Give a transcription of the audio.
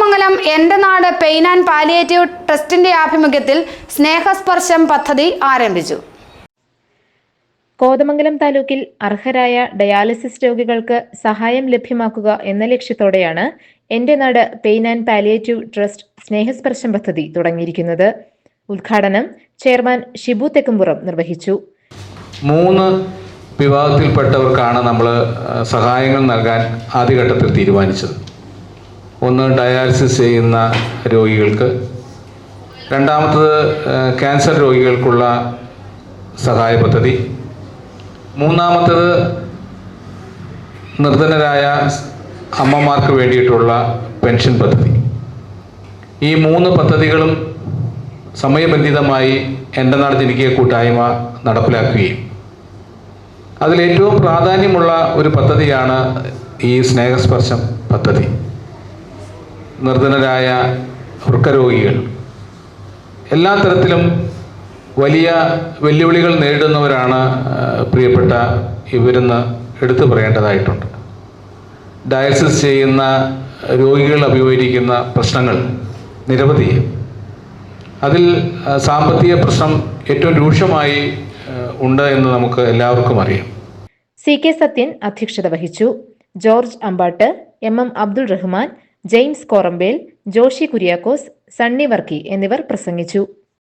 കോതമംഗലം എന്റെ നാട് pain and palliative ട്രസ്റ്റിന്റെ ആഭിമുഖ്യത്തിൽ സ്നേഹസ്പർശം പദ്ധതി ആരംഭിച്ചു. കോതമംഗലം താലൂക്കിൽ അർഹരായ ഡയാലിസിസ് രോഗികൾക്ക് സഹായം ലഭ്യമാക്കുക എന്ന ലക്ഷ്യത്തോടെയാണ് എന്റെ നാട് പെയിൻ ആൻഡ് പാലിയേറ്റീവ് ട്രസ്റ്റ് സ്നേഹസ്പർശം പദ്ധതി തുടങ്ങിയിരിക്കുന്നത്. ഉദ്ഘാടനം ചെയർമാൻ ഷിബു തെക്കുംപുറം നിർവഹിച്ചു. 3 വിഭാഗത്തിൽപ്പെട്ടവർക്കാണ് നമ്മൾ സഹായങ്ങൾ നൽകാൻ ആദ്യഘട്ടത്തിൽ തീരുമാനിച്ചത്. ഒന്ന് ഡയാലിസിസ് ചെയ്യുന്ന രോഗികൾക്ക്, രണ്ടാമത്തത് ക്യാൻസർ രോഗികൾക്കുള്ള സഹായ പദ്ധതി, മൂന്നാമത്തത് നിർധനരായ അമ്മമാർക്ക് വേണ്ടിയിട്ടുള്ള പെൻഷൻ പദ്ധതി. ഈ 3 പദ്ധതികളും സമയബന്ധിതമായി എൻ്റെ നാട് ജനകീയ കൂട്ടായ്മ നടപ്പിലാക്കുകയും അതിലേറ്റവും പ്രാധാന്യമുള്ള ഒരു പദ്ധതിയാണ് ഈ സ്നേഹസ്പർശം പദ്ധതി. നിർധനരായ വൃക്കരോഗികൾ എല്ലാ തരത്തിലും വലിയ വെല്ലുവിളികൾ നേരിടുന്നവരാണ് പ്രിയപ്പെട്ട ഇവരെന്ന് എടുത്തു പറയേണ്ടതായിട്ടുണ്ട്. ഡയാലിസിസ് ചെയ്യുന്ന രോഗികൾ അഭിമുഖീകരിക്കുന്ന പ്രശ്നങ്ങൾ നിരവധി. അതിൽ സാമ്പത്തിക പ്രശ്നം ഏറ്റവും രൂക്ഷമായി ഉണ്ട് എന്ന് നമുക്ക് എല്ലാവർക്കും അറിയാം. CK സത്യൻ അധ്യക്ഷത വഹിച്ചു. George Ambattu, MM Abdul Rahman, James Korampel, Joshi Kuriakose, Sunny Varkey എന്നിവർ പ്രസംഗിച്ചു.